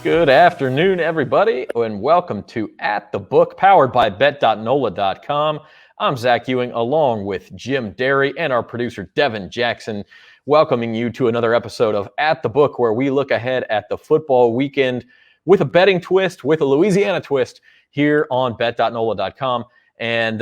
Good afternoon, everybody, and welcome to At the Book, powered by bet.nola.com. I'm Zach Ewing, along with Jim Derry and our producer, Devin Jackson, welcoming you to another episode of At the Book, where we look ahead at the football weekend with a betting twist, with a Louisiana twist, here on bet.nola.com. And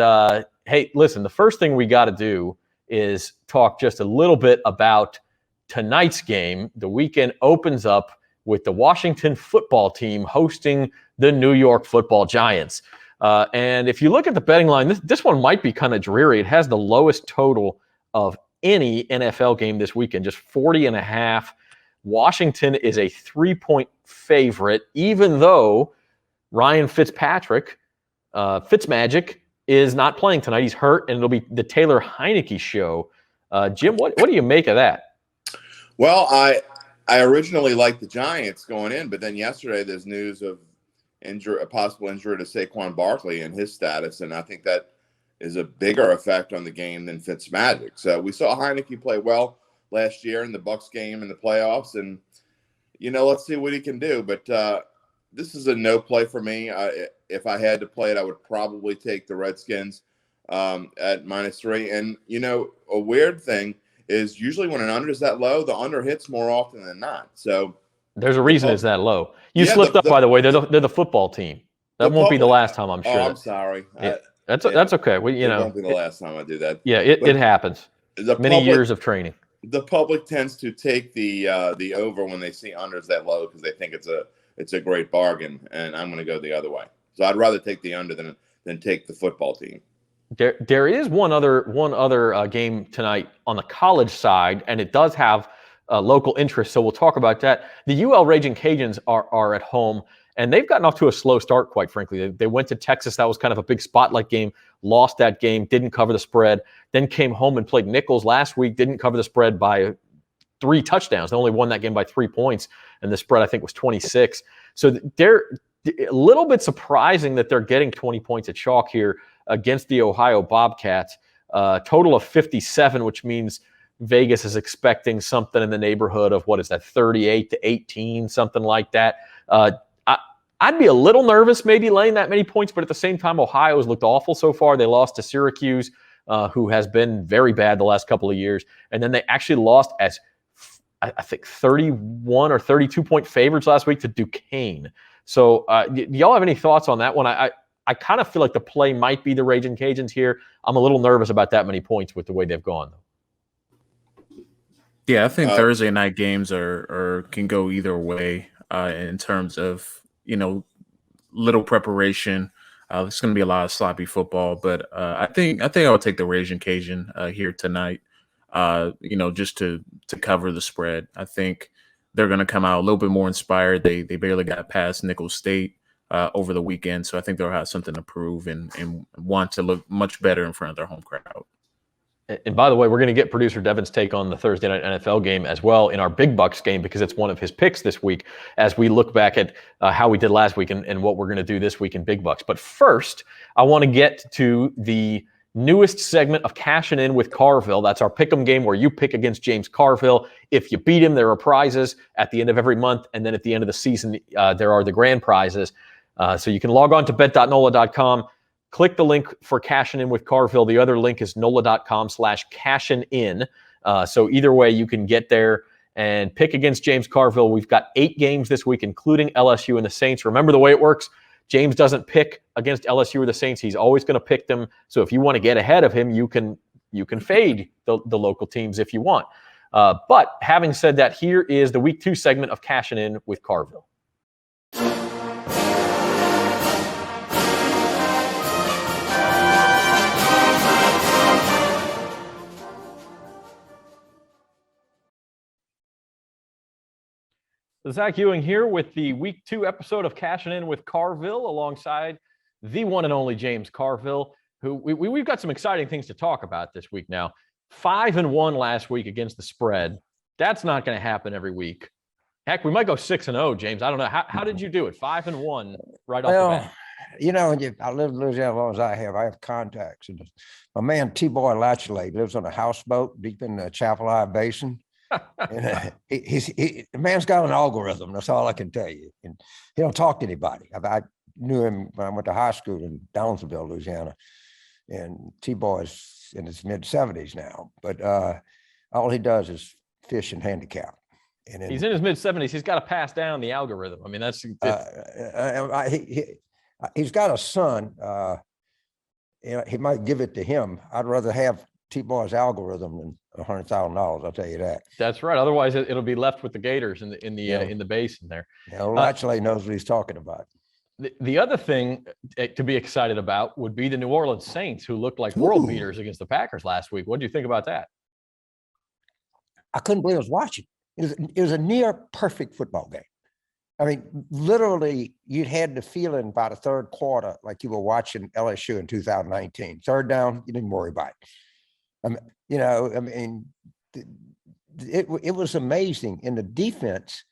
hey, listen, the first thing we got to do is talk just a little bit about tonight's game. The weekend opens up with the Washington football team hosting the New York Football Giants. And if you look at the betting line, this one might be kind of dreary. It has the lowest total of any NFL game this weekend, just 40.5. Washington is a 3-point favorite, even though Ryan Fitzpatrick, Fitzmagic, is not playing tonight. He's hurt, and it'll be the Taylor Heineke show. Jim, what do you make of that? Well, I originally liked the Giants going in, but then yesterday there's news of a possible injury to Saquon Barkley and his status, and I think that is a bigger effect on the game than Fitzmagic. So we saw Heineke play well last year in the Bucs game in the playoffs, and let's see what he can do. But this is a no play for me. If I had to play it, I would probably take the Redskins at -3. And a weird thing is usually when an under is that low, the under hits more often than not. So there's a reason it's that low. You slipped up, by the way. They're the football team. That won't be the last time, I'm sure. Oh, I'm sorry. That's okay. Well, it won't be the last time I do that. Yeah, it happens. Many years of training. The public tends to take the over when they see unders that low because they think it's a great bargain, and I'm going to go the other way. So I'd rather take the under than take the football team. There is one other game tonight on the college side, and it does have local interest, so we'll talk about that. The UL Raging Cajuns are at home, and they've gotten off to a slow start, quite frankly. They went to Texas. That was kind of a big spotlight game, lost that game, didn't cover the spread, then came home and played Nichols last week, didn't cover the spread by 3 touchdowns. They only won that game by 3 points, and the spread, I think, was 26. So they're a little bit surprising that they're getting 20 points at chalk here against the Ohio Bobcats. Total of 57, which means Vegas is expecting something in the neighborhood of, 38-18, something like that. I'd be a little nervous maybe laying that many points, but at the same time, Ohio's looked awful so far. They lost to Syracuse, who has been very bad the last couple of years. And then they actually lost as, I think, 31 or 32-point favorites last week to Duquesne. So do y'all have any thoughts on that one? I kind of feel like the play might be the Raging Cajuns here. I'm a little nervous about that many points with the way they've gone, though. Yeah, I think Thursday night games can go either way in terms of, little preparation. It's going to be a lot of sloppy football, but I think I would take the Raging Cajun here tonight, just to cover the spread. I think they're going to come out a little bit more inspired. They barely got past Nicholls State over the weekend, so I think they'll have something to prove and want to look much better in front of their home crowd. And by the way, we're going to get producer Devin's take on the Thursday night NFL game as well in our Big Bucks game, because it's one of his picks this week as we look back at how we did last week and what we're going to do this week in Big Bucks. But first, I want to get to the newest segment of Cashin' In with Carville. That's our pick'em game where you pick against James Carville. If you beat him, there are prizes at the end of every month, and then at the end of the season, there are the grand prizes. So you can log on to bet.nola.com. Click the link for Cashin' In with Carville. The other link is NOLA.com/cashin-in. So either way, you can get there and pick against James Carville. We've got 8 games this week, including LSU and the Saints. Remember the way it works. James doesn't pick against LSU or the Saints. He's always going to pick them. So if you want to get ahead of him, you can fade the local teams if you want. But having said that, here is the Week 2 segment of Cashin' In with Carville. Zach Ewing here with the Week 2 episode of Cashin' In with Carville, alongside the one and only James Carville, who we've got some exciting things to talk about this week now. 5-1 last week against the spread. That's not going to happen every week. Heck, we might go 6-0, James. I don't know. How did you do it? 5-1 right off the bat. I live in Louisiana as long as I have contacts. And my man T-Boy Latchley lives on a houseboat deep in the Chapel Eye Basin. And the man's got an algorithm. That's all I can tell you. And he don't talk to anybody. I knew him when I went to high school in Downsville, Louisiana, and T-Boy's in his mid-70s now. But all he does is fish and handicap. And then, he's in his mid-70s. He's got to pass down the algorithm. I mean, that's he's got a son. He might give it to him. I'd rather have T-Boy's algorithm than $100,000. I'll tell you that. That's right. Otherwise, it'll be left with the Gators in the basin there. Latchley knows what he's talking about. The other thing to be excited about would be the New Orleans Saints, who looked like world beaters against the Packers last week. What do you think about that? I couldn't believe I was watching. It was a near perfect football game. I mean, literally, you'd had the feeling by the third quarter like you were watching LSU in 2019. Third down, you didn't worry about it. It was amazing. In the defense,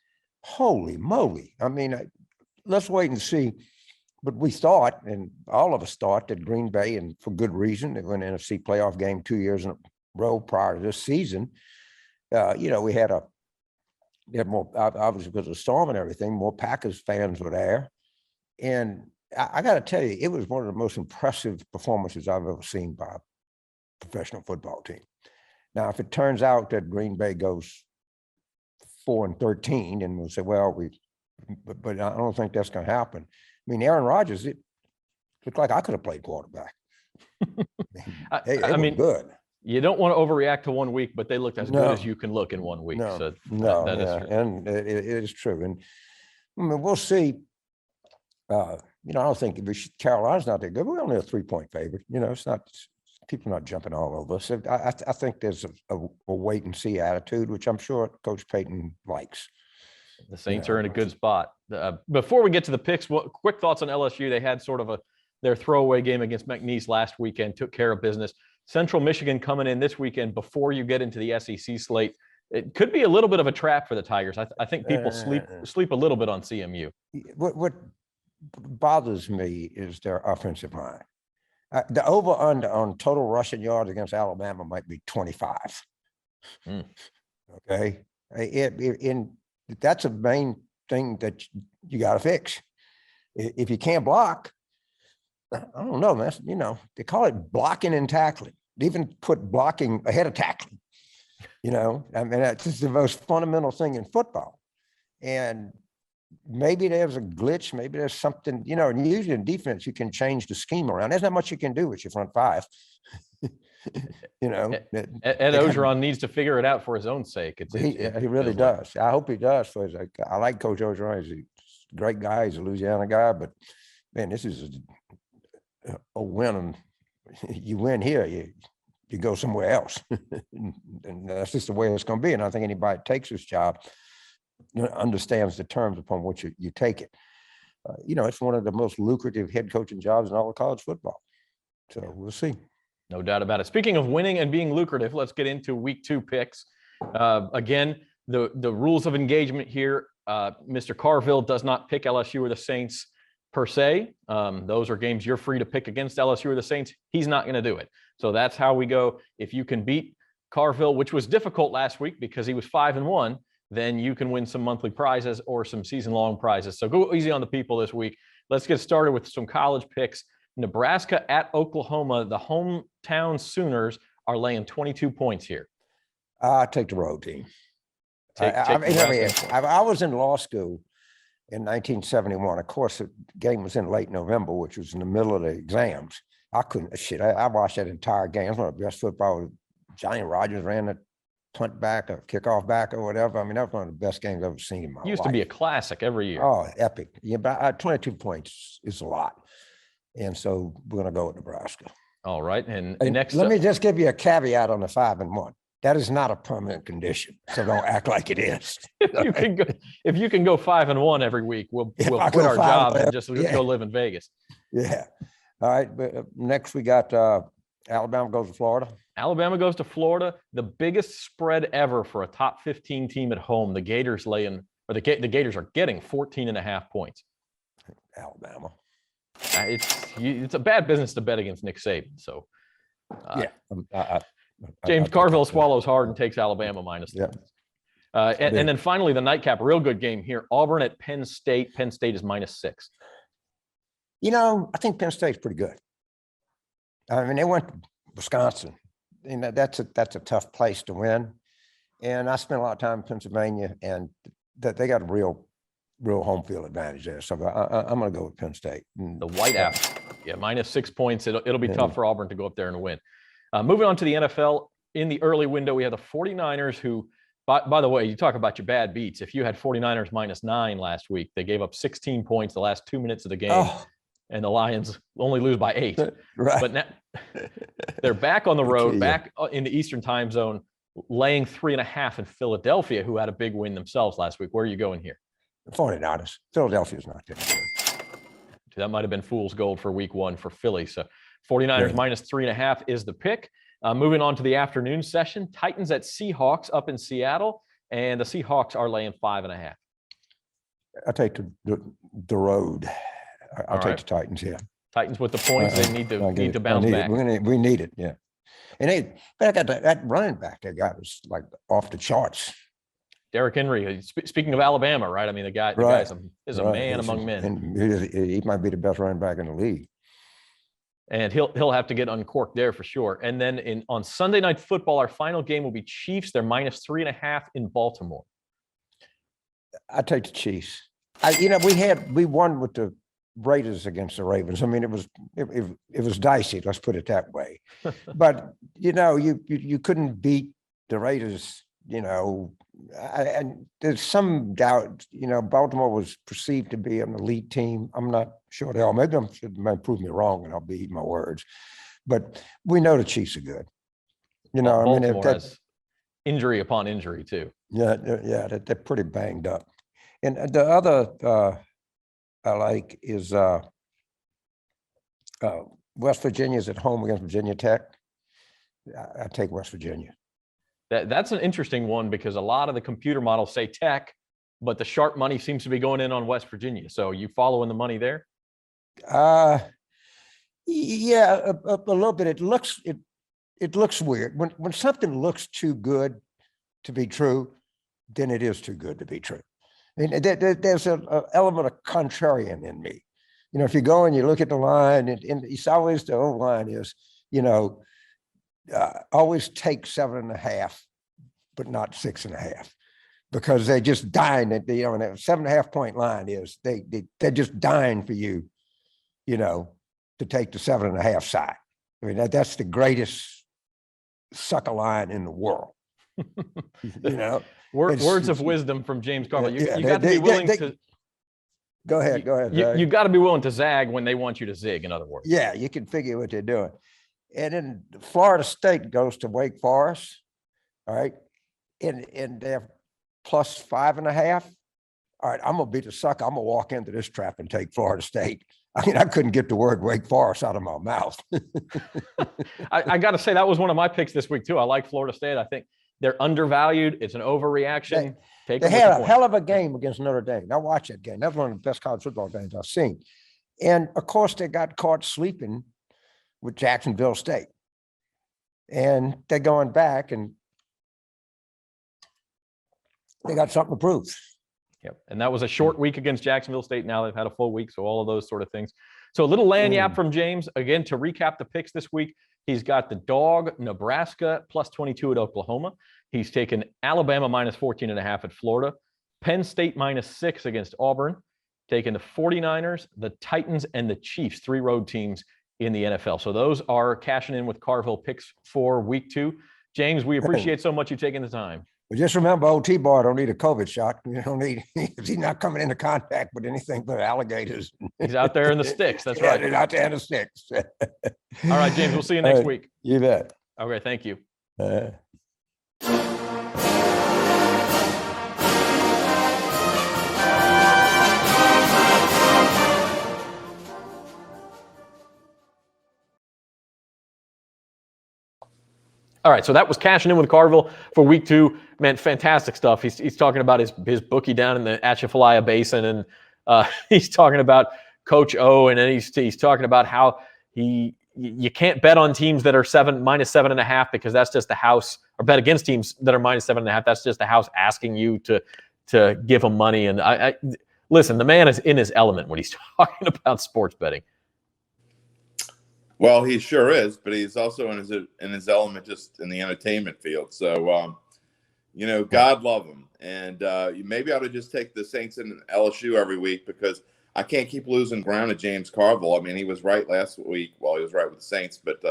holy moly. I mean, let's wait and see. But we thought, and all of us thought, that Green Bay, and for good reason, they won an NFC playoff game 2 years in a row prior to this season. We had more, obviously because of the storm and everything, more Packers fans were there. And I got to tell you, it was one of the most impressive performances I've ever seen by a professional football team. Now, if it turns out that Green Bay goes 4-13, and we'll say, well, but I don't think that's going to happen. I mean, Aaron Rodgers, it looked like I could have played quarterback. I mean, good. You don't want to overreact to 1 week, but they looked as good as you can look in 1 week. And it is true. And I mean, we'll see. I don't think Carolina's not that good. We're only a 3-point favorite. It's not. People are not jumping all over us. I think there's a wait and see attitude, which I'm sure Coach Payton likes. The Saints are in a good spot. Before we get to the picks, quick thoughts on LSU. They had sort of their throwaway game against McNeese last weekend, took care of business. Central Michigan coming in this weekend before you get into the SEC slate. It could be a little bit of a trap for the Tigers. I think people sleep a little bit on CMU. What bothers me is their offensive line. The over-under on total rushing yards against Alabama might be 25. Okay? That's a main thing that you got to fix. If you can't block, I don't know, man. They call it blocking and tackling. They even put blocking ahead of tackling. I mean, that's just the most fundamental thing in football. And maybe there's a glitch. Maybe there's something, and usually in defense, you can change the scheme around. There's not much you can do with your front five. Ed Orgeron needs to figure it out for his own sake. He really does. I hope he does. I like Coach Orgeron. He's a great guy. He's a Louisiana guy. But, man, this is a win. And you win here, you go somewhere else. And that's just the way it's going to be. And I think anybody that takes this job understands the terms upon which you take it. It's one of the most lucrative head coaching jobs in all of college football. So we'll see. No doubt about it. Speaking of winning and being lucrative, let's get into week 2 picks. Again, the rules of engagement here. Mr. Carville does not pick LSU or the Saints per se. Those are games you're free to pick against LSU or the Saints. He's not going to do it. So that's how we go. If you can beat Carville, which was difficult last week because he was 5-1, then you can win some monthly prizes or some season-long prizes. So go easy on the people this week. Let's get started with some college picks. Nebraska at Oklahoma. The hometown Sooners are laying 22 points here. I take the road team. I was in law school in 1971. Of course, the game was in late November, which was in the middle of the exams. I watched that entire game. It was one of the best football. Johnny Rogers ran the punt back or kickoff back or whatever. I mean, that was one of the best games I've ever seen in my life. Used to be a classic every year. Oh, epic. Yeah, but 22 points is a lot. And so we're going to go with Nebraska. All right. And next, let me just give you a caveat on the 5-1. That is not a permanent condition. So don't act like it is. If you can go 5-1 every week, we'll quit our job and just go live in Vegas. Yeah. All right. But next we got Alabama goes to Florida. Alabama goes to Florida. The biggest spread ever for a top 15 team at home. The Gators the Gators are getting 14.5 points. Alabama. It's a bad business to bet against Nick Saban. So yeah, James Carville swallows hard and takes Alabama minus. Yeah. And then finally, the nightcap, real good game here. Auburn at Penn State. Penn State is -6. I think Penn State's pretty good. I mean, they went to Wisconsin. That's a tough place to win. And I spent a lot of time in Pennsylvania, and that they got a real home field advantage there. So I'm going to go with Penn State. The White Apple, yeah, -6 points. It'll be tough for Auburn to go up there and win. Moving on to the NFL, in the early window, we have the 49ers who, by the way, you talk about your bad beats. If you had 49ers -9 last week, they gave up 16 points the last 2 minutes of the game, and the Lions only lose by 8. Right. But now they're back on the road, back in the Eastern time zone, laying 3.5 in Philadelphia, who had a big win themselves last week. Where are you going here? 49ers. Philadelphia's not that good. That might have been fool's gold for week 1 for Philly. So 49ers -3.5 is the pick. Moving on to the afternoon session, Titans at Seahawks up in Seattle, and the Seahawks are laying 5.5. I'll take the road. I'll take the Titans, Titans with the points. They need to bounce back. We need it, yeah. And I got that running back they got was like off the charts. Derrick Henry. Speaking of Alabama, right? I mean, the guy is a man among men. And he might be the best running back in the league. And he'll have to get uncorked there for sure. And then on Sunday Night Football, our final game will be Chiefs. They're -3.5 in Baltimore. I take the Chiefs. We won with the Raiders against the Ravens. I mean, it was dicey. Let's put it that way. But you couldn't beat the Raiders. And there's some doubt. Baltimore was perceived to be an elite team. I'm not sure they are. Maybe they might prove me wrong, and I'll be eating my words. But we know the Chiefs are good. Baltimore has injury upon injury too. Yeah, they're pretty banged up. And the other I like is West Virginia's at home against Virginia Tech. I take West Virginia. That's an interesting one because a lot of the computer models say Tech, but the sharp money seems to be going in on West Virginia. So you following the money there? Yeah, a little bit. It looks weird. When something looks too good to be true, then it is too good to be true. I mean, there's an element of contrarian in me. If you go and you look at the line, and it's always the old line is, always take 7.5, but not 6.5, because they're just dying. And a 7.5 point line is they're just dying for you, to take the 7.5 side. I mean, that's the greatest sucker line in the world. Words of wisdom from James Carville. You got to be willing to. Go ahead. You got to be willing to zag when they want you to zig. In other words. Yeah, you can figure what they're doing. And then Florida State goes to Wake Forest, all right, and they're +5.5. All right, I'm gonna be the sucker. I'm gonna walk into this trap and take Florida State. I mean, I couldn't get the word Wake Forest out of my mouth. I got to say that was one of my picks this week too. I like Florida State. I think they're undervalued. It's an overreaction. They had a hell of a game against Notre Dame. I watched that game. That's one of the best college football games I've seen. And of course, they got caught sleeping with Jacksonville State. And they're going back and they got something to prove. Yep. And that was a short week against Jacksonville State. Now they've had a full week. So all of those sort of things. So a little lanyap from James. Again, to recap the picks this week, he's got the dog, Nebraska, +22 at Oklahoma. He's taken Alabama -14.5 at Florida. Penn State -6 against Auburn. Taking the 49ers, the Titans, and the Chiefs, 3 road teams in the NFL. So those are cashing in with Carville picks for week 2. James, we appreciate so much you taking the time. Well, just remember, old T-Bar don't need a COVID shot. You don't need, he's not coming into contact with anything but alligators. He's out there in the sticks. That's right. He's out there in the sticks. All right, James, we'll see you next week. You bet. Okay, thank you. All right, so that was cashing in with Carville for week 2. Man, fantastic stuff. He's talking about his bookie down in the Atchafalaya Basin, and he's talking about Coach O, and then he's talking about how he you can't bet on teams that are -7.5 because that's just the house, or bet against teams that are -7.5. That's just the house asking you to give them money. And I listen, the man is in his element when he's talking about sports betting. Well, he sure is, but he's also in his element just in the entertainment field. So, God love him. And you maybe ought to just take the Saints and LSU every week, because I can't keep losing ground to James Carville. I mean, he was right last week. Well, he was right with the Saints, but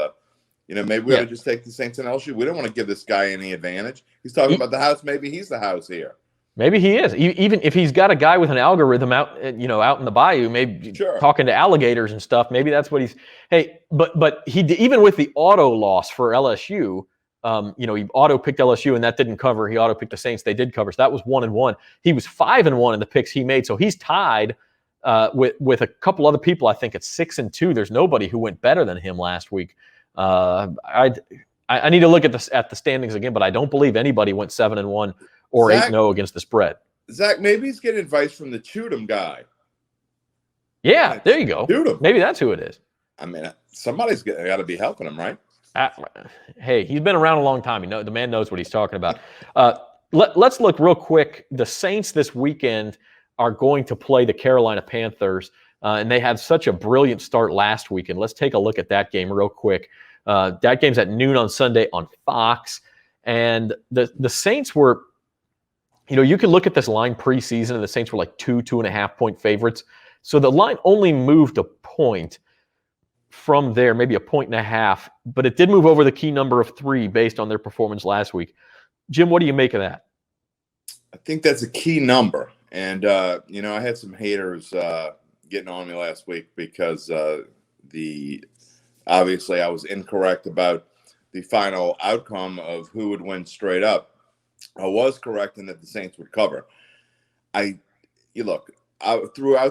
maybe we ought to just take the Saints and LSU. We don't want to give this guy any advantage. He's talking about the house. Maybe he's the house here. Maybe he is. Even if he's got a guy with an algorithm out in the bayou, maybe talking to alligators and stuff. Maybe that's what he's. Hey, but he even with the auto loss for LSU, he auto picked LSU and that didn't cover. He auto picked the Saints. They did cover. So that was 1-1. He was 5-1 in the picks he made. So he's tied with a couple other people. I think it's 6-2. There's nobody who went better than him last week. I need to look at the standings again, but I don't believe anybody went 7-1. Or 8-0 against the spread. Zach, maybe he's getting advice from the Chudum guy. Yeah, there you go. Chudum. Maybe that's who it is. I mean, somebody's got to be helping him, right? Hey, he's been around a long time. The man knows what he's talking about. Let's look real quick. The Saints this weekend are going to play the Carolina Panthers, and they had such a brilliant start last weekend. Let's take a look at that game real quick. That game's at noon on Sunday on Fox, and the Saints were. You could look at this line preseason, and the Saints were like 2.5 point favorites. So the line only moved a point from there, maybe 1.5 points, but it did move over the key number of 3 based on their performance last week. Jim, what do you make of that? I think that's a key number. And, I had some haters getting on me last week because obviously I was incorrect about the final outcome of who would win straight up. I was correct in that the Saints would cover. Throughout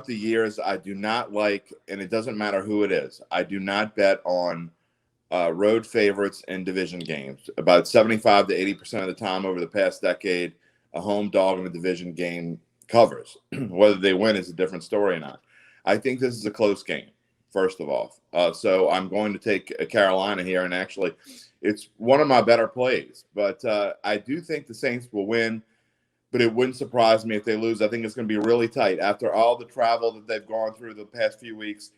the years, I do not like, and it doesn't matter who it is, I do not bet on road favorites in division games. About 75 to 80% of the time over the past decade, a home dog in a division game covers. Whether they win is a different story or not. I think this is a close game, first of all. So I'm going to take Carolina here, and actually it's one of my better plays. But I do think the Saints will win, but it wouldn't surprise me if they lose. I think it's going to be really tight. After all the travel that they've gone through the past few weeks,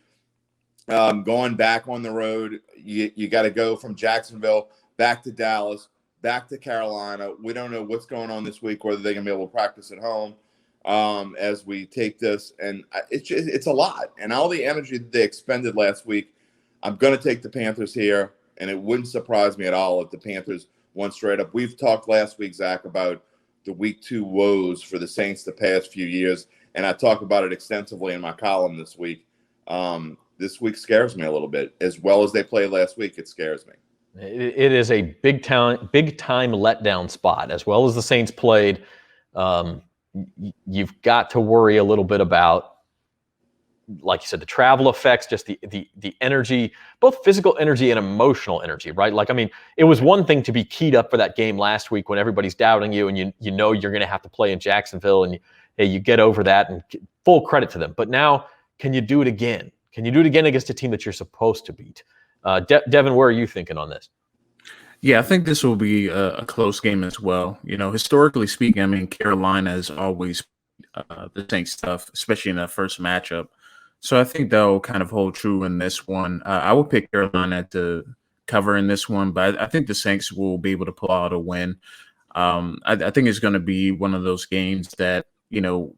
going back on the road, you got to go from Jacksonville back to Dallas, back to Carolina. We don't know what's going on this week, whether they're going to be able to practice at home as we take this. And it's a lot. And all the energy that they expended last week, I'm going to take the Panthers here. And it wouldn't surprise me at all if the Panthers won straight up. We've talked last week, Zach, about the week 2 woes for the Saints the past few years. And I talk about it extensively in my column this week. This week scares me a little bit. As well as they played last week, it scares me. It is a big time letdown spot. As well as the Saints played, you've got to worry a little bit about, like you said, the travel effects, just the energy, both physical energy and emotional energy, right? Like, I mean, it was one thing to be keyed up for that game last week when everybody's doubting you and you know you're going to have to play in Jacksonville, and you get over that, and full credit to them. But now, can you do it again? Can you do it again against a team that you're supposed to beat? Devin, where are you thinking on this? Yeah, I think this will be a close game as well. Historically speaking, I mean, Carolina has always the Saints tough, especially in that first matchup. So I think they'll kind of hold true in this one. I would pick Carolina to cover in this one, but I think the Saints will be able to pull out a win. I think it's going to be one of those games that,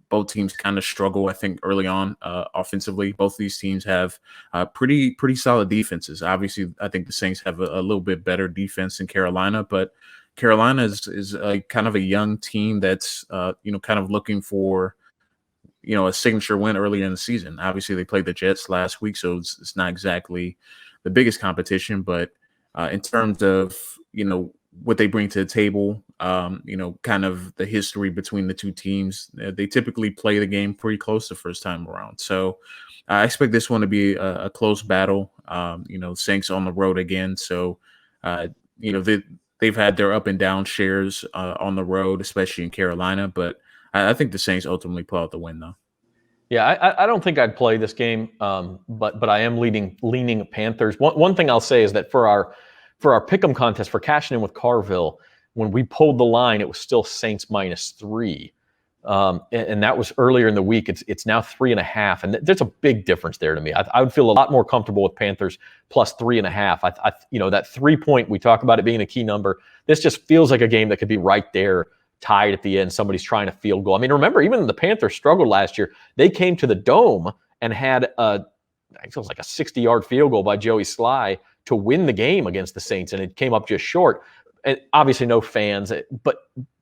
both teams kind of struggle, I think, early on offensively. Both of these teams have pretty solid defenses. Obviously, I think the Saints have a little bit better defense than Carolina, but Carolina is a kind of a young team that's, kind of looking for a signature win earlier in the season. Obviously, they played the Jets last week, so it's not exactly the biggest competition. But in terms of, what they bring to the table, kind of the history between the two teams, they typically play the game pretty close the first time around. So I expect this one to be a close battle. Saints on the road again. So, they've had their up and down shares on the road, especially in Carolina. But I think the Saints ultimately pull out the win, though. Yeah, I don't think I'd play this game, but I am leaning Panthers. One thing I'll say is that for our pick'em contest for Cashin with Carville, when we pulled the line, it was still Saints -3, and that was earlier in the week. It's now 3.5, and there's a big difference there to me. I would feel a lot more comfortable with Panthers plus 3.5. That 3-point, we talk about it being a key number. This just feels like a game that could be right there, tied at the end. Somebody's trying to field goal. I mean, remember, even the Panthers struggled last year. They came to the Dome and had I think it was like a 60-yard field goal by Joey Sly to win the game against the Saints, and it came up just short. And obviously, no fans,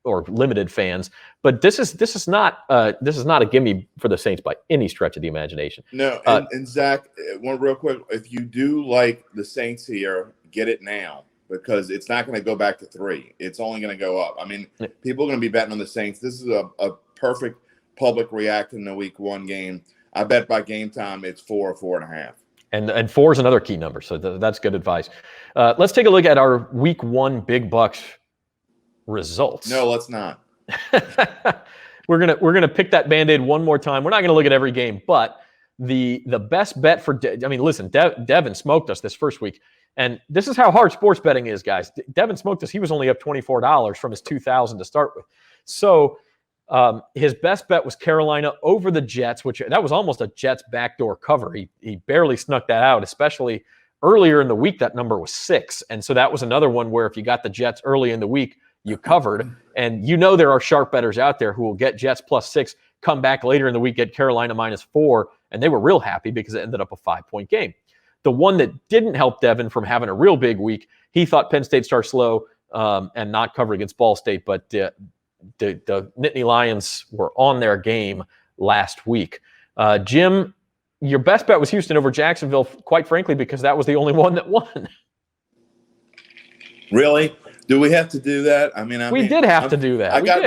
or limited fans. But this is not a gimme for the Saints by any stretch of the imagination. No, and Zach, one real quick, if you do like the Saints here, get it now, because it's not going to go back to 3. It's only going to go up. I mean, people are going to be betting on the Saints. This is a perfect public reaction to Week 1 game. I bet by game time it's 4 or 4.5. And 4 is another key number, so that's good advice. Let's take a look at our Week 1 Big Bucks results. No, let's not. We're gonna pick that Band-Aid one more time. We're not gonna look at every game, but the best bet for listen, Devin smoked us this first week, and this is how hard sports betting is, guys. Devin smoked us. He was only up $24 from his $2,000 to start with. So his best bet was Carolina over the Jets, which that was almost a Jets backdoor cover. He barely snuck that out, especially earlier in the week. That number was 6, and so that was another one where if you got the Jets early in the week, you covered. And there are sharp bettors out there who will get Jets +6, come back later in the week, get Carolina -4, and they were real happy because it ended up a 5-point game. The one that didn't help Devin from having a real big week, he thought Penn State starts slow and not cover against Ball State, but the Nittany Lions were on their game last week. Jim, your best bet was Houston over Jacksonville, quite frankly, because that was the only one that won. Really? Do we have to do that? We did have to do that. I got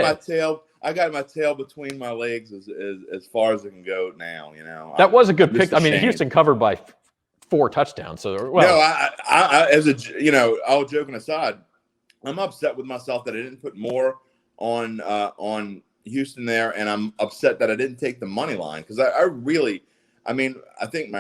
my tail between my legs as far as it can go now. That was a good pick. Houston covered by 4 touchdowns. So no, all joking aside, I'm upset with myself that I didn't put more on Houston there, and I'm upset that I didn't take the money line, because I think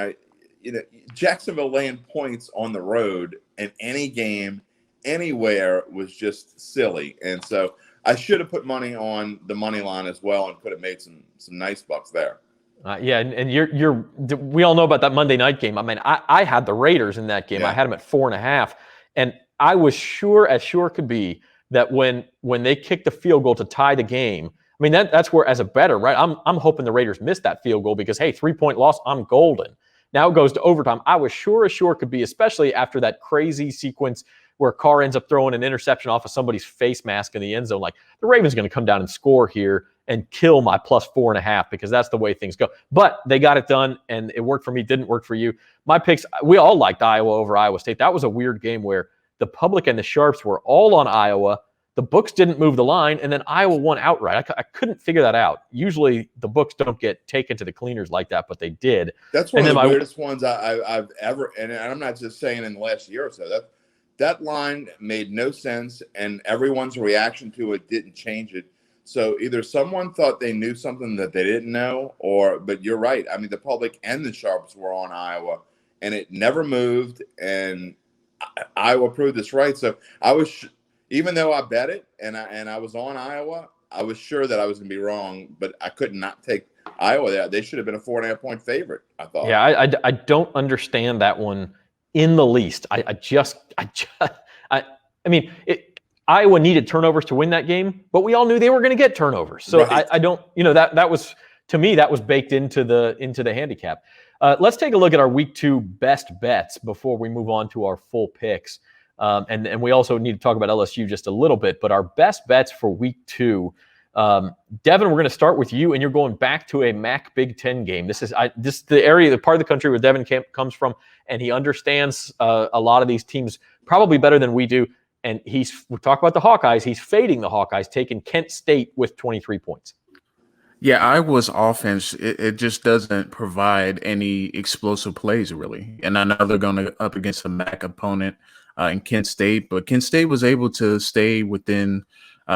Jacksonville laying points on the road in any game anywhere was just silly, and so I should have put money on the money line as well and could have made some nice bucks there. And we all know about that Monday night game. I had the Raiders in that game. Yeah. I had them at 4.5, and I was sure could be that when they kicked the field goal to tie the game, that's where, as a bettor, right? I'm hoping the Raiders missed that field goal because, hey, 3-point loss, I'm golden. Now it goes to overtime. I was sure could be, especially after that crazy sequence where Carr ends up throwing an interception off of somebody's face mask in the end zone. Like, the Ravens are going to come down and score here and kill my +4.5, because that's the way things go. But they got it done, and it worked for me, didn't work for you. My picks, we all liked Iowa over Iowa State. That was a weird game where the public and the sharps were all on Iowa. The books didn't move the line, and then Iowa won outright. I couldn't figure that out. Usually the books don't get taken to the cleaners like that, but they did. That's one of the weirdest ones I've ever, and I'm not just saying in the last year or so. That line made no sense, and everyone's reaction to it didn't change it. So either someone thought they knew something that they didn't know, but you're right. The public and the sharps were on Iowa, and it never moved, and Iowa proved this right. So I was, even though I bet it and I was on Iowa, I was sure that I was going to be wrong, but I could not take Iowa there. They should have been a 4.5-point favorite, I thought. Yeah, I don't understand that one in the least. Iowa needed turnovers to win that game, but we all knew they were going to get turnovers. So right. I don't, that was, to me, that was baked into the handicap. Let's take a look at our Week 2 best bets before we move on to our full picks. And we also need to talk about LSU just a little bit, but our best bets for Week 2. Devin, we're going to start with you, and you're going back to a MAC Big Ten game. This is the area, the part of the country where Devin comes from, and he understands a lot of these teams probably better than we do. And we talk about the Hawkeyes. He's fading the Hawkeyes, taking Kent State with 23 points. Yeah, Iowa's offense, it just doesn't provide any explosive plays, really. And I know they're going up against a MAC opponent in Kent State, but Kent State was able to stay within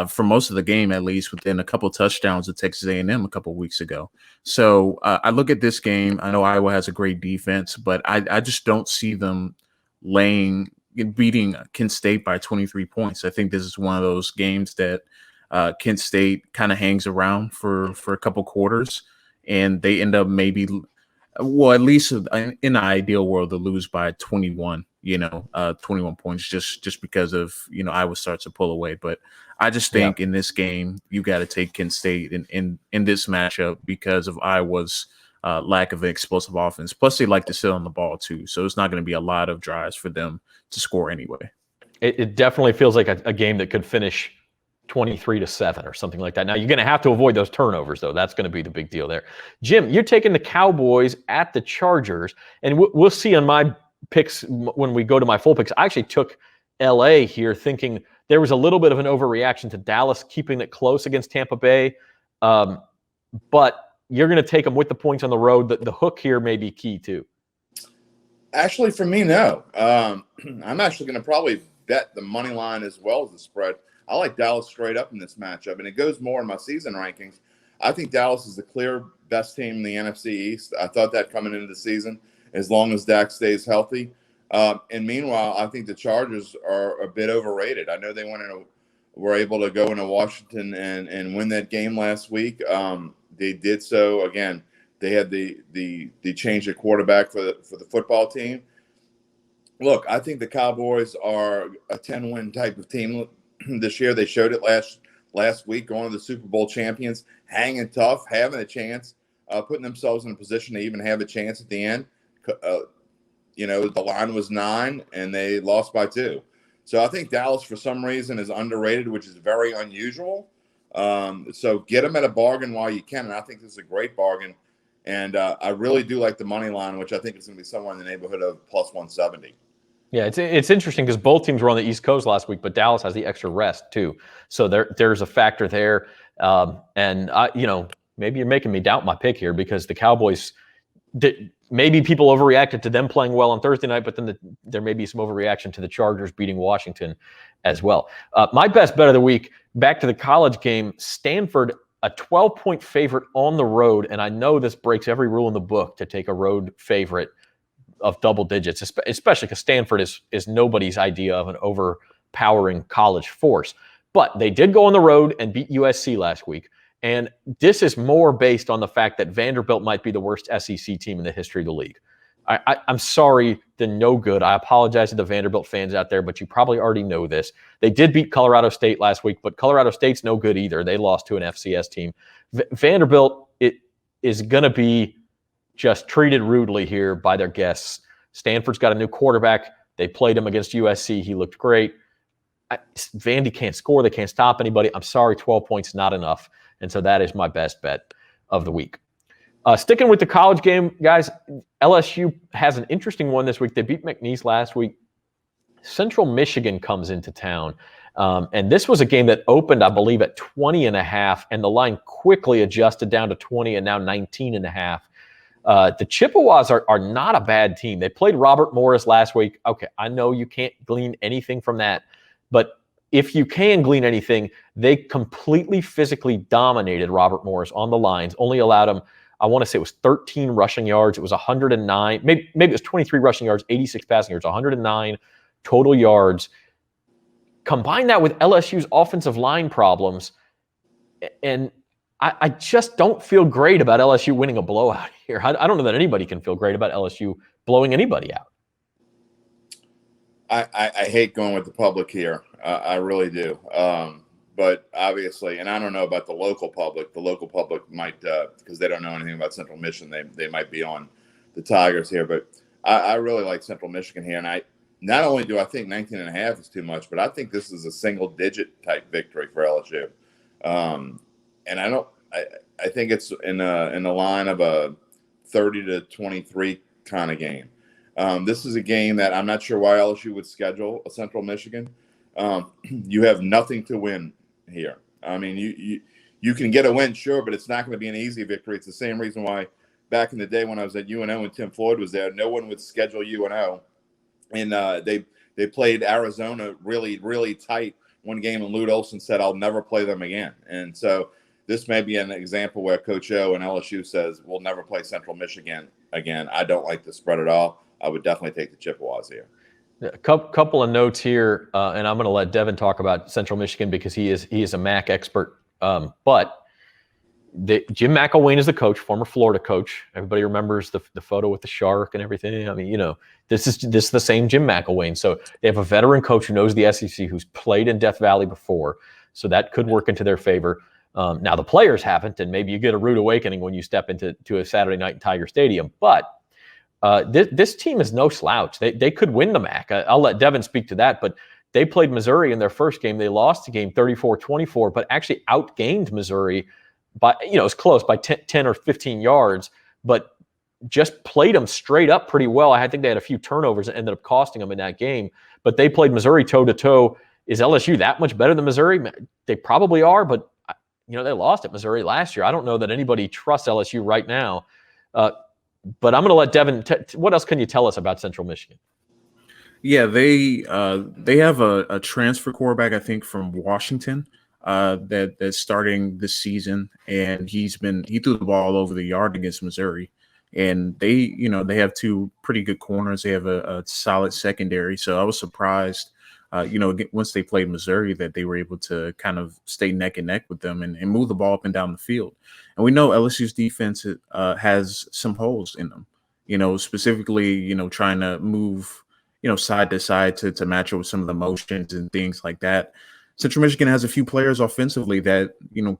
for most of the game, at least within a couple of touchdowns of Texas A&M a couple of weeks ago. So I look at this game. I know Iowa has a great defense, but I just don't see them beating Kent State by 23 points. I think this is one of those games that Kent State kind of hangs around for a couple quarters, and they end up maybe, well, at least in the ideal world, to lose by 21. 21 points just because of, Iowa starts to pull away. But I just think in this game, you got to take Kent State in this matchup because of Iowa's lack of explosive offense. Plus, they like to sit on the ball too. So it's not going to be a lot of drives for them to score anyway. It definitely feels like a game that could finish 23-7 or something like that. Now, you're going to have to avoid those turnovers, though. That's going to be the big deal there. Jim, you're taking the Cowboys at the Chargers, and we'll see on my picks when we go to my full picks. I actually took LA here thinking there was a little bit of an overreaction to Dallas keeping it close against Tampa Bay, but you're going to take them with the points on the road. The hook here may be key too. Actually, for me, no. I'm actually going to probably bet the money line as well as the spread. I like Dallas straight up in this matchup, and it goes more in my season rankings. I think Dallas is the clear best team in the NFC East. I thought that coming into the season, as long as Dak stays healthy. And meanwhile, I think the Chargers are a bit overrated. I know they were able to go into Washington and win that game last week. They did so. Again, they had the change of quarterback for the football team. Look, I think the Cowboys are a 10-win type of team this year. They showed it last week, going to the Super Bowl champions, hanging tough, having a chance, putting themselves in a position to even have a chance at the end. The line was 9, and they lost by 2. So I think Dallas, for some reason, is underrated, which is very unusual. So get them at a bargain while you can, and I think this is a great bargain. And I really do like the money line, which I think is going to be somewhere in the neighborhood of plus 170. Yeah, it's interesting because both teams were on the East Coast last week, but Dallas has the extra rest too. So there's a factor there. And maybe you're making me doubt my pick here because the Cowboys maybe people overreacted to them playing well on Thursday night, but then there may be some overreaction to the Chargers beating Washington as well. My best bet of the week, back to the college game, Stanford, a 12-point favorite on the road, and I know this breaks every rule in the book to take a road favorite of double digits, especially because Stanford is nobody's idea of an overpowering college force. But they did go on the road and beat USC last week. And this is more based on the fact that Vanderbilt might be the worst SEC team in the history of the league. I'm sorry, they're no good. I apologize to the Vanderbilt fans out there, but you probably already know this. They did beat Colorado State last week, but Colorado State's no good either. They lost to an FCS team. Vanderbilt is going to be just treated rudely here by their guests. Stanford's got a new quarterback. They played him against USC. He looked great. Vandy can't score. They can't stop anybody. I'm sorry, 12 points not enough. And so that is my best bet of the week. Sticking with the college game, guys, LSU has an interesting one this week. They beat McNeese last week. Central Michigan comes into town. And this was a game that opened, I believe, at 20.5, and the line quickly adjusted down to 20 and now 19.5. The Chippewas are not a bad team. They played Robert Morris last week. Okay, I know you can't glean anything from that, but if you can glean anything, they completely physically dominated Robert Morris on the lines, only allowed him, I want to say it was 13 rushing yards. It was 109, maybe it was 23 rushing yards, 86 passing yards, 109 total yards. Combine that with LSU's offensive line problems, and I just don't feel great about LSU winning a blowout here. I don't know that anybody can feel great about LSU blowing anybody out. I hate going with the public here. I really do. But obviously, and I don't know about the local public. The local public might, because they don't know anything about Central Michigan, they might be on the Tigers here. But I really like Central Michigan here. And not only do I think 19.5 is too much, but I think this is a single-digit type victory for LSU. And I think it's in the line of a 30-23 kind of game. This is a game that I'm not sure why LSU would schedule a Central Michigan. You have nothing to win here. I mean, you can get a win, sure, but it's not going to be an easy victory. It's the same reason why back in the day when I was at UNO and Tim Floyd was there, no one would schedule UNO. And they played Arizona really, really tight one game, and Lute Olson said, "I'll never play them again." And so this may be an example where Coach O and LSU says, "We'll never play Central Michigan again." I don't like the spread at all. I would definitely take the Chippewas here. A couple of notes here, and I'm going to let Devin talk about Central Michigan because he is a MAC expert. But Jim McElwain is the coach, former Florida coach. Everybody remembers the photo with the shark and everything. I mean, this is the same Jim McElwain. So they have a veteran coach who knows the SEC, who's played in Death Valley before. So that could work into their favor. Now the players haven't, and maybe you get a rude awakening when you step into a Saturday night in Tiger Stadium. But this team is no slouch. They could win the MAC. I'll let Devin speak to that, but they played Missouri in their first game. They lost the game 34-24, but actually outgained Missouri by, it was close by 10 or 15 yards, but just played them straight up pretty well. I think they had a few turnovers that ended up costing them in that game, but they played Missouri toe-to-toe. Is LSU that much better than Missouri? They probably are, but they lost at Missouri last year. I don't know that anybody trusts LSU right now. But I'm going to let Devin. What else can you tell us about Central Michigan? Yeah, they have a transfer quarterback, I think, from Washington that's starting this season, and he threw the ball all over the yard against Missouri, and they have two pretty good corners. They have a solid secondary, so I was surprised, once they played Missouri, that they were able to kind of stay neck and neck with them and move the ball up and down the field. And we know LSU's defense has some holes in them, specifically, trying to move, side to side to match up with some of the motions and things like that. Central Michigan has a few players offensively that,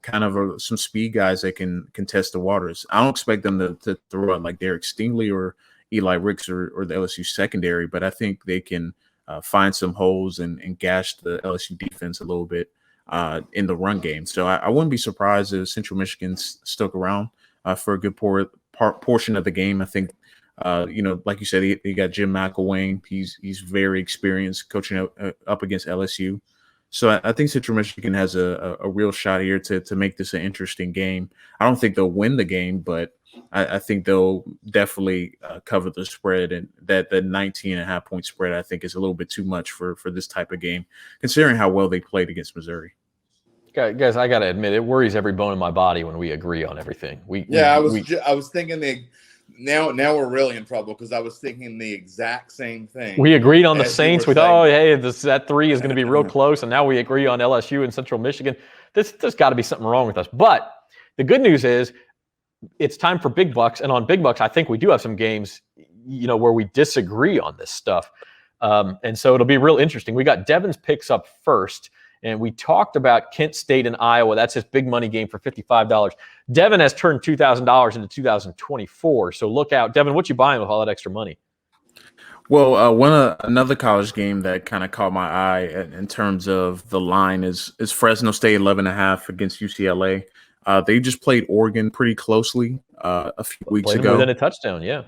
kind of are some speed guys that can test the waters. I don't expect them to throw out like Derek Stingley or Eli Ricks or the LSU secondary, but I think they can find some holes and gash the LSU defense a little bit in the run game. So I wouldn't be surprised if Central Michigan stuck around for a good portion of the game. I think, like you said, he got Jim McElwain. He's very experienced coaching up against LSU. So I think Central Michigan has a real shot here to make this an interesting game. I don't think they'll win the game, but I think they'll definitely cover the spread, and that 19.5-point spread I think is a little bit too much for this type of game, considering how well they played against Missouri. Guys, I got to admit, it worries every bone in my body when we agree on everything. I was thinking now we're really in trouble because I was thinking the exact same thing. We agreed on the Saints. We thought, that 3 is going to be real close, and now we agree on LSU and Central Michigan. There's got to be something wrong with us. But the good news is it's time for Big Bucks, and on Big Bucks, I think we do have some games, where we disagree on this stuff, and so it'll be real interesting. We got Devin's picks up first. And we talked about Kent State and Iowa. That's his big money game for $55. Devin has turned $2,000 into 2024. So look out. Devin, what you buying with all that extra money? Well, another college game that kind of caught my eye in terms of the line is Fresno State 11.5 against UCLA. They just played Oregon pretty closely a few weeks ago. Within a touchdown, yeah.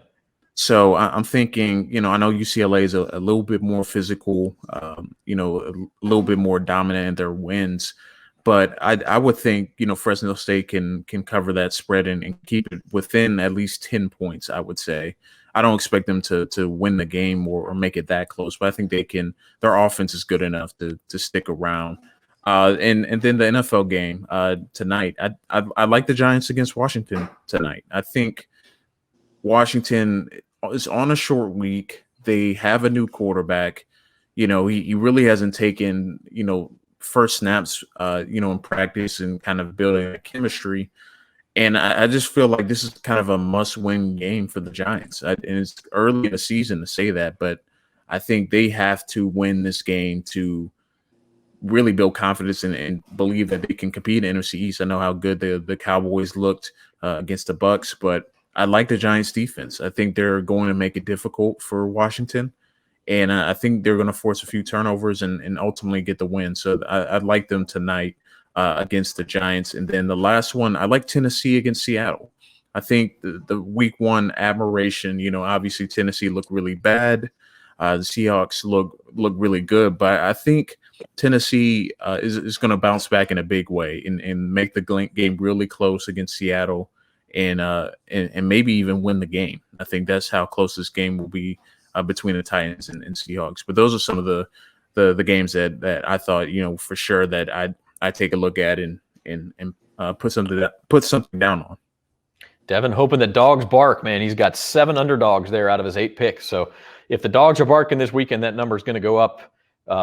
So I'm thinking, I know UCLA is a little bit more physical, a little bit more dominant in their wins, but I would think, Fresno State can cover that spread and keep it within at least 10 points, I would say. I don't expect them to win the game or make it that close, but I think they can. Their offense is good enough to stick around. And then the NFL game tonight, I like the Giants against Washington tonight. I think Washington is on a short week. They have a new quarterback. He really hasn't taken, first snaps, in practice and kind of building a chemistry. And I just feel like this is kind of a must-win game for the Giants. And it's early in the season to say that, but I think they have to win this game to really build confidence and believe that they can compete in NFC East. I know how good the Cowboys looked against the Bucks, but I like the Giants defense. I think they're going to make it difficult for Washington, and I think they're going to force a few turnovers and ultimately get the win. So I'd like them tonight against the Giants. And then the last one, I like Tennessee against Seattle. I think the week 1 admiration, obviously Tennessee looked really bad. The Seahawks look really good, but I think Tennessee is going to bounce back in a big way and make the game really close against Seattle. And maybe even win the game. I think that's how close this game will be between the Titans and Seahawks. But those are some of the the games that I thought, for sure that I'd take a look at and put something down on. Devin hoping that dogs bark, man. He's got 7 underdogs there out of his 8 picks. So if the dogs are barking this weekend, that number is going to go up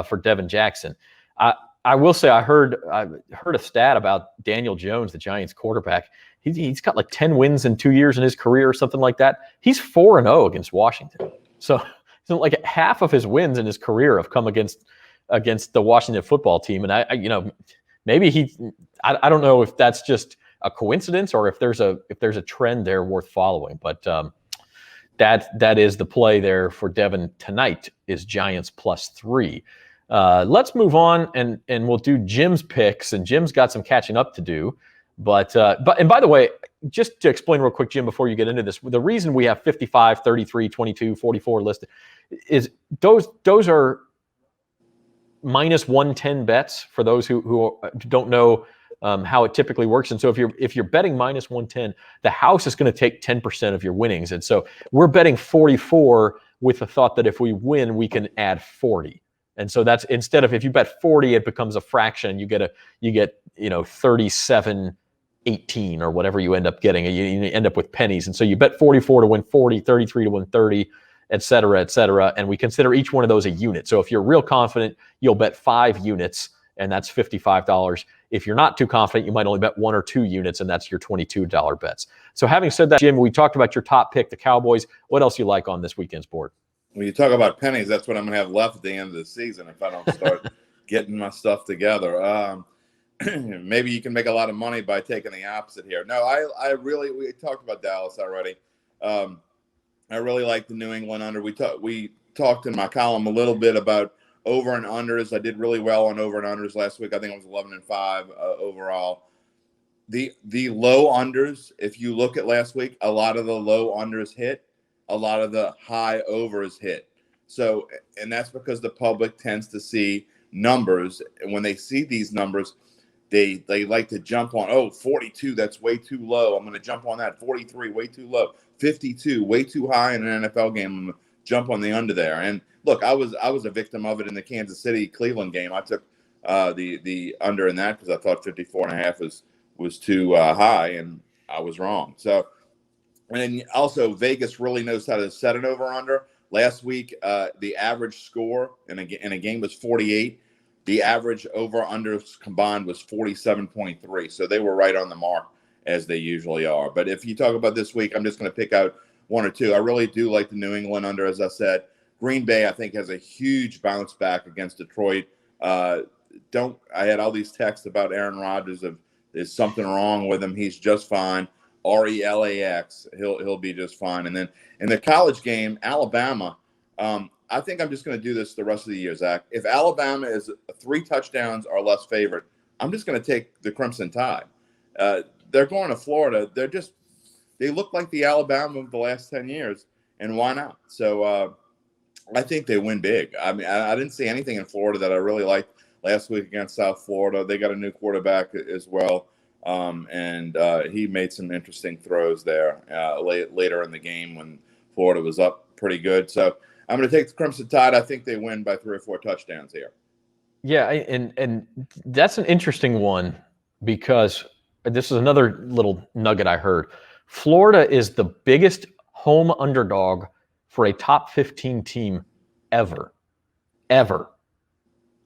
for Devin Jackson. I will say I heard a stat about Daniel Jones, the Giants quarterback. He's got like 10 wins in 2 years in his career or something like that. He's 4-0 against Washington. So like half of his wins in his career have come against the Washington football team. And maybe I don't know if that's just a coincidence or if there's a trend there worth following. But that is the play there for Devin tonight is Giants +3. Let's move on and we'll do Jim's picks, and Jim's got some catching up to do. But by the way, just to explain real quick, Jim, before you get into this, the reason we have 55, 33, 22, 44 listed is those are -110 bets for those who don't know how it typically works. And so if you're betting -110, the house is going to take 10% of your winnings. And so we're betting 44 with the thought that if we win, we can add 40. And so that's instead of if you bet 40, it becomes a fraction. You get 37-18 or whatever you end up getting. You end up with pennies. And so you bet 44 to win 40, 33 to win 30, et cetera, et cetera. And we consider each one of those a unit. So if you're real confident, you'll bet 5 units, and that's $55. If you're not too confident, you might only bet 1 or 2 units, and that's your $22 bets. So having said that, Jim, we talked about your top pick, the Cowboys. What else you like on this weekend's board? When you talk about pennies, that's what I'm going to have left at the end of the season if I don't start getting my stuff together. Maybe you can make a lot of money by taking the opposite here. No, we talked about Dallas already. I really like the New England under. We talked in my column a little bit about over and unders. I did really well on over and unders last week. I think it was 11-5 overall. The low unders, if you look at last week, a lot of the low unders hit. A lot of the high overs hit. So, and that's because the public tends to see numbers. And when they see these numbers, they like to jump on, 42, that's way too low. I'm going to jump on that. 43, way too low. 52, way too high in an NFL game. I'm going to jump on the under there. And look, I was a victim of it in the Kansas City Cleveland game. I took the under in that because I thought 54.5 was too high, and I was wrong. So, and then also Vegas really knows how to set an over-under. Last week, the average score in a game was 48. The average over-under combined was 47.3. So they were right on the mark, as they usually are. But if you talk about this week, I'm just going to pick out 1 or 2. I really do like the New England under, as I said. Green Bay, I think, has a huge bounce back against Detroit. I had all these texts about Aaron Rodgers of is something wrong with him. He's just fine. RELAX, he'll be just fine. And then in the college game, Alabama, I think I'm just going to do this the rest of the year, Zach. If Alabama is 3 touchdowns or less favorite, I'm just going to take the Crimson Tide. They're going to Florida. They look like the Alabama of the last 10 years, and why not? So I think they win big. I mean, I didn't see anything in Florida that I really liked last week against South Florida. They got a new quarterback as well. And he made some interesting throws there later in the game when Florida was up pretty good. So I'm going to take the Crimson Tide. I think they win by 3 or 4 touchdowns here. Yeah, and that's an interesting one because this is another little nugget I heard. Florida is the biggest home underdog for a top 15 team ever.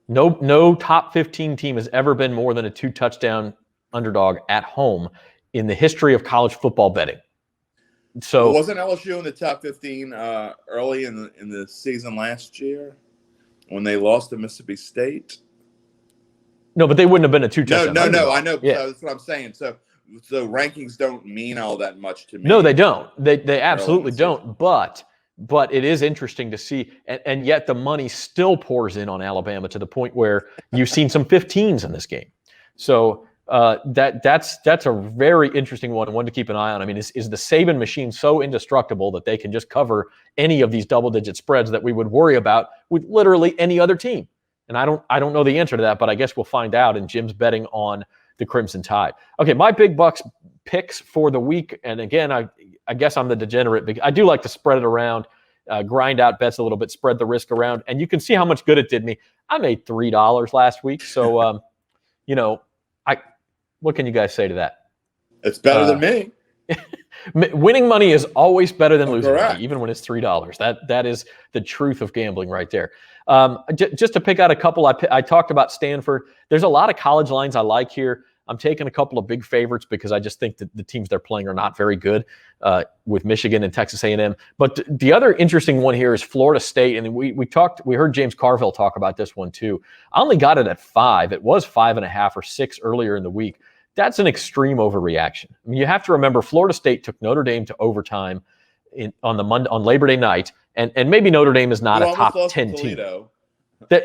No top 15 team has ever been more than a 2-touchdown underdog at home in the history of college football betting. So wasn't LSU in the top 15 early in the season last year when they lost to Mississippi State? No, but they wouldn't have been a 2-touchdown. No, I know. Yeah. That's what I'm saying. So rankings don't mean all that much to me. No, they don't. They absolutely don't. But it is interesting to see, and yet the money still pours in on Alabama to the point where you've seen some 15s in this game. So that's a very interesting one to keep an eye on. I mean, is the Saban machine so indestructible that they can just cover any of these double-digit spreads that we would worry about with literally any other team? And I don't know the answer to that, but I guess we'll find out. And Jim's betting on the Crimson Tide. Okay, my big bucks picks for the week, and again, I guess I'm the degenerate. I do like to spread it around. grind out bets a little bit, spread the risk around, and you can see how much good it did me. I made $3 last week, so what can you guys say to that? It's better than me. Winning money is always better than losing correct. money, even when it's $3. That is the truth of gambling right there. Just to pick out a couple, I talked about Stanford. There's a lot of college lines I like here. I'm taking a couple of big favorites because I just think that the teams they're playing are not very good with Michigan and Texas A&M. But the other interesting one here is Florida State, and we heard James Carville talk about this one too. I only got it at 5. It was 5.5 or 6 earlier in the week. That's an extreme overreaction. I mean, you have to remember Florida State took Notre Dame to overtime on Labor Day night, and maybe Notre Dame is not a top 10 team.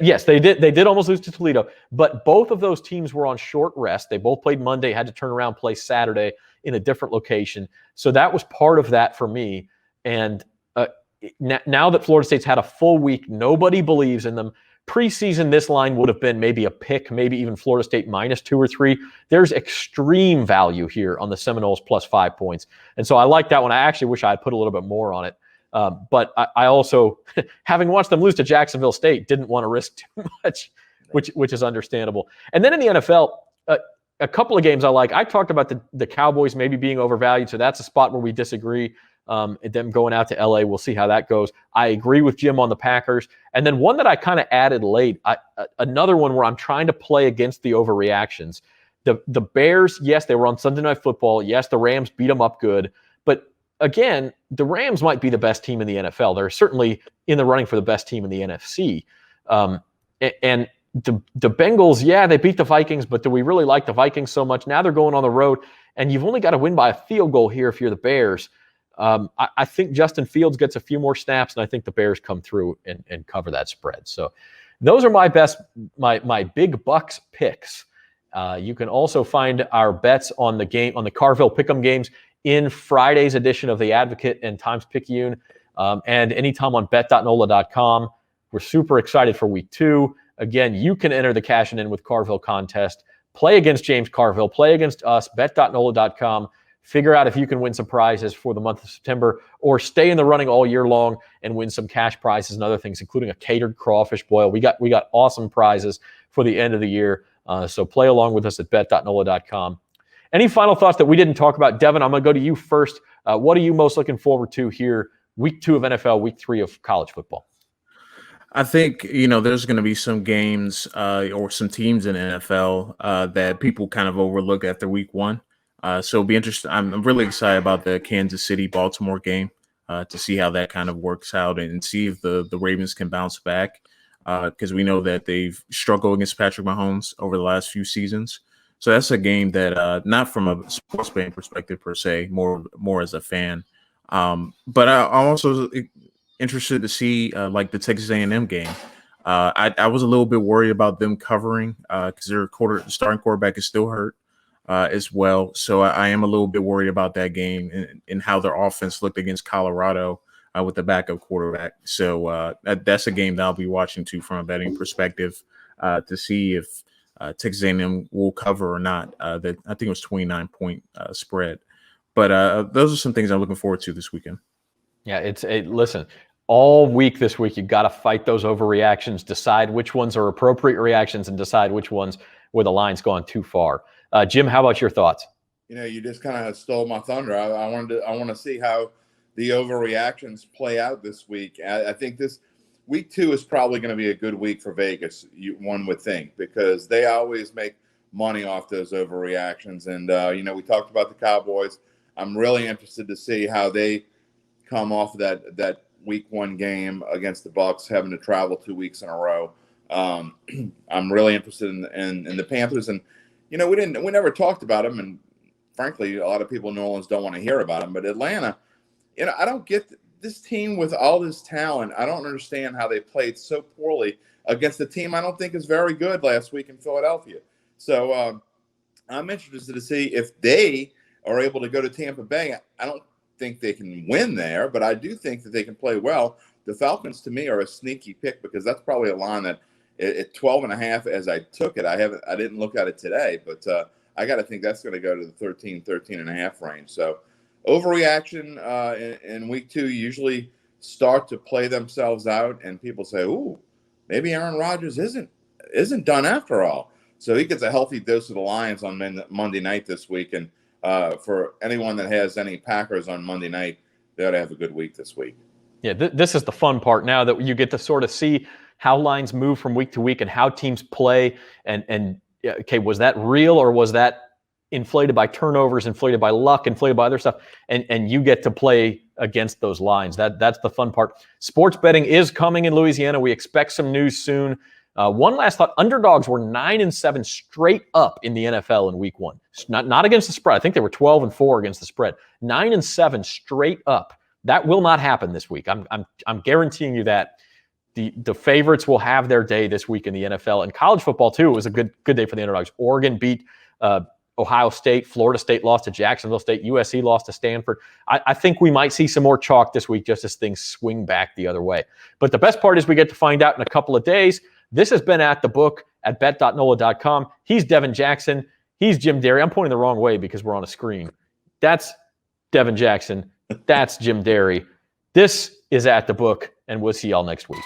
Yes, they did. They did almost lose to Toledo, but both of those teams were on short rest. They both played Monday, had to turn around, play Saturday in a different location. So that was part of that for me. And now that Florida State's had a full week, nobody believes in them. Preseason, this line would have been maybe a pick, maybe even Florida State -2 or 3. There's extreme value here on the Seminoles plus 5 points. And so I like that one. I actually wish I had put a little bit more on it. But I also, having watched them lose to Jacksonville State, didn't want to risk too much, which is understandable. And then in the NFL, a couple of games I like. I talked about the Cowboys maybe being overvalued, so that's a spot where we disagree. Them going out to LA, we'll see how that goes. I agree with Jim on the Packers. And then one that I kind of added late, another one where I'm trying to play against the overreactions. The Bears, yes, they were on Sunday Night Football. Yes, the Rams beat them up good. But again, the Rams might be the best team in the NFL. They're certainly in the running for the best team in the NFC. And the Bengals, yeah, they beat the Vikings, but do we really like the Vikings so much? Now they're going on the road, and you've only got to win by a field goal here if you're the Bears. I think Justin Fields gets a few more snaps, and I think the Bears come through and cover that spread. So those are my big bucks picks. You can also find our bets on the Carville Pick'em games in Friday's edition of The Advocate and Times-Picayune, and anytime on bet.NOLA.com. We're super excited for week 2. Again, you can enter the Cashin in with Carville contest, play against James Carville, play against us, bet.NOLA.com. Figure out if you can win some prizes for the month of September, or stay in the running all year long and win some cash prizes and other things, including a catered crawfish boil. We got awesome prizes for the end of the year. So play along with us at bet.NOLA.com. Any final thoughts that we didn't talk about? Devin, I'm going to go to you first. What are you most looking forward to here, week 2 of NFL, week 3 of college football? I think, there's going to be some games or some teams in NFL that people kind of overlook after week 1. So it'll be interesting. I'm really excited about the Kansas City-Baltimore game to see how that kind of works out and see if the Ravens can bounce back because we know that they've struggled against Patrick Mahomes over the last few seasons. So that's a game that not from a sports betting perspective per se, more as a fan. But I'm also interested to see like the Texas A&M game. I was a little bit worried about them covering because their starting quarterback is still hurt. As well. So I am a little bit worried about that game and how their offense looked against Colorado with the backup quarterback. So that's a game that I'll be watching too from a betting perspective to see if Texas A&M will cover or not. I think it was 29-point spread. But those are some things I'm looking forward to this weekend. Yeah, listen, all week this week, you've got to fight those overreactions, decide which ones are appropriate reactions, and decide which ones where the line's gone too far. Jim, how about your thoughts? You just kind of stole my thunder. I want to see how the overreactions play out this week. I think this week 2 is probably going to be a good week for Vegas. One would think, because they always make money off those overreactions. And we talked about the Cowboys. I'm really interested to see how they come off of that week 1 game against the Bucs, having to travel 2 weeks in a row. I'm really interested in the Panthers, and we never talked about them, and frankly, a lot of people in New Orleans don't want to hear about them. But Atlanta, I don't get this team with all this talent. I don't understand how they played so poorly against a team I don't think is very good last week in Philadelphia. So I'm interested to see if they are able to go to Tampa Bay. I don't think they can win there, but I do think that they can play well. The Falcons, to me, are a sneaky pick because that's probably a line that at 12.5 as I took it. I didn't look at it today, but I got to think that's going to go to the 13.5 range. So overreaction in week 2 usually start to play themselves out, and people say, "Ooh, maybe Aaron Rodgers isn't done after all." So he gets a healthy dose of the Lions on Monday night this week, and for anyone that has any Packers on Monday night, they ought to have a good week this week. Yeah, this is the fun part now that you get to sort of see how lines move from week to week and how teams play. And okay, was that real or was that inflated by turnovers, inflated by luck, inflated by other stuff? And you get to play against those lines. That's the fun part. Sports betting is coming in Louisiana. We expect some news soon. One last thought: underdogs were 9-7 straight up in the NFL in Week 1. Not against the spread. I think they were 12-4 against the spread. 9-7 straight up. That will not happen this week. I'm guaranteeing you that. The favorites will have their day this week in the NFL and college football too. It was a good day for the underdogs. Oregon beat Ohio State. Florida State lost to Jacksonville State. USC lost to Stanford. I think we might see some more chalk this week just as things swing back the other way. But the best part is we get to find out in a couple of days. This has been At the Book at bet.nola.com. He's Devin Jackson. He's Jim Derry. I'm pointing the wrong way because we're on a screen. That's Devin Jackson. That's Jim Derry. This is At the Book, and we'll see y'all next week.